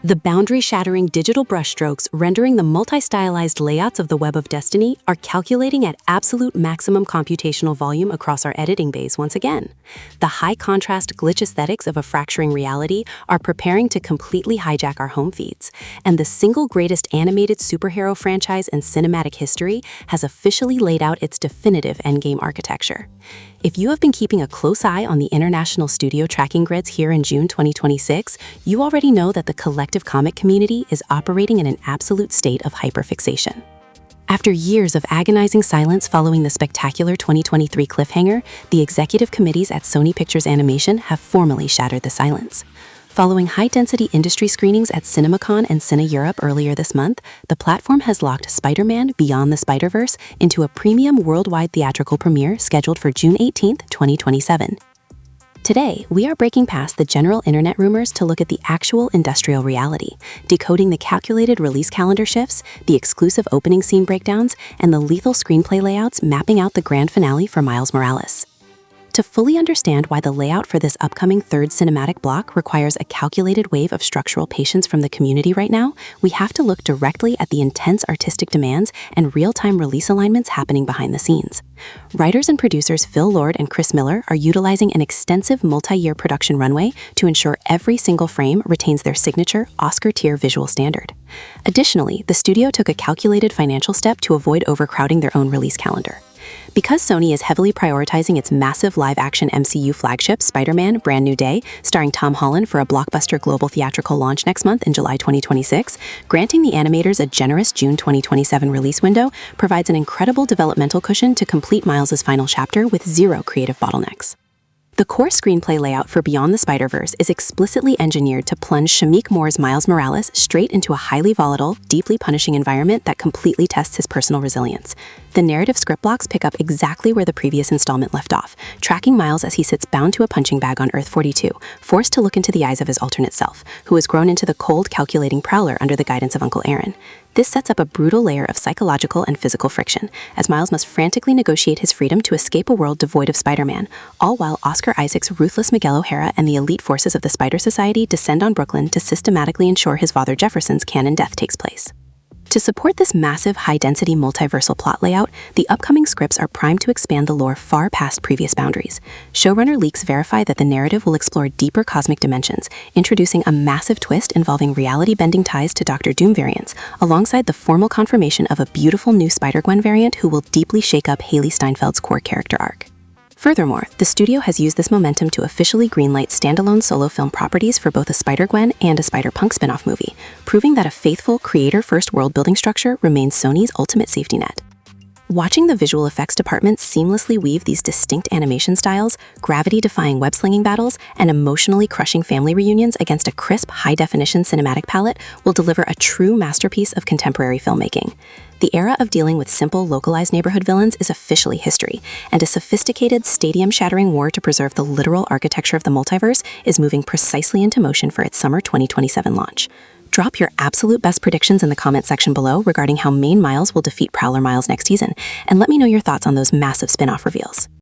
The boundary-shattering digital brushstrokes rendering the multi-stylized layouts of the Web of Destiny are calculating at absolute maximum computational volume across our editing bays once again. The high-contrast glitch aesthetics of a fracturing reality are preparing to completely hijack our home feeds, and the single greatest animated superhero franchise in cinematic history has officially laid out its definitive endgame architecture. If you have been keeping a close eye on the international studio tracking grids here in June 2026, you already know that the collective comic community is operating in an absolute state of hyperfixation. After years of agonizing silence following the spectacular 2023 cliffhanger, the executive committees at Sony Pictures Animation have formally shattered the silence. Following high-density industry screenings at CinemaCon and Cine Europe earlier this month, the platform has locked Spider-Man Beyond the Spider-Verse into a premium worldwide theatrical premiere scheduled for June 18, 2027. Today, we are breaking past the general internet rumors to look at the actual industrial reality, decoding the calculated release calendar shifts, the exclusive opening scene breakdowns, and the lethal screenplay layouts mapping out the grand finale for Miles Morales. To fully understand why the layout for this upcoming third cinematic block requires a calculated wave of structural patience from the community right now, we have to look directly at the intense artistic demands and real-time release alignments happening behind the scenes. Writers and producers Phil Lord and Chris Miller are utilizing an extensive multi-year production runway to ensure every single frame retains their signature Oscar-tier visual standard. Additionally, the studio took a calculated financial step to avoid overcrowding their own release calendar. Because Sony is heavily prioritizing its massive live-action MCU flagship, Spider-Man: Brand New Day, starring Tom Holland for a blockbuster global theatrical launch next month in July 2026, granting the animators a generous June 2027 release window provides an incredible developmental cushion to complete Miles' final chapter with zero creative bottlenecks. The core screenplay layout for Beyond the Spider-Verse is explicitly engineered to plunge Shameik Moore's Miles Morales straight into a highly volatile, deeply punishing environment that completely tests his personal resilience. The narrative script blocks pick up exactly where the previous installment left off, tracking Miles as he sits bound to a punching bag on Earth 42, forced to look into the eyes of his alternate self, who has grown into the cold, calculating Prowler under the guidance of Uncle Aaron. This sets up a brutal layer of psychological and physical friction, as Miles must frantically negotiate his freedom to escape a world devoid of Spider-Man, all while Oscar Isaac's ruthless Miguel O'Hara and the elite forces of the Spider Society descend on Brooklyn to systematically ensure his father Jefferson's canon death takes place. To support this massive, high-density multiversal plot layout, the upcoming scripts are primed to expand the lore far past previous boundaries. Showrunner leaks verify that the narrative will explore deeper cosmic dimensions, introducing a massive twist involving reality-bending ties to Doctor Doom variants, alongside the formal confirmation of a beautiful new Spider-Gwen variant who will deeply shake up Haley Steinfeld's core character arc. Furthermore, the studio has used this momentum to officially greenlight standalone solo film properties for both a Spider-Gwen and a Spider-Punk spin-off movie, proving that a faithful, creator-first world-building structure remains Sony's ultimate safety net. Watching the visual effects department seamlessly weave these distinct animation styles, gravity-defying web-slinging battles, and emotionally crushing family reunions against a crisp, high-definition cinematic palette will deliver a true masterpiece of contemporary filmmaking. The era of dealing with simple, localized neighborhood villains is officially history, and a sophisticated, stadium-shattering war to preserve the literal architecture of the multiverse is moving precisely into motion for its summer 2027 launch. Drop your absolute best predictions in the comment section below regarding how main Miles will defeat Prowler Miles next season, and let me know your thoughts on those massive spin-off reveals.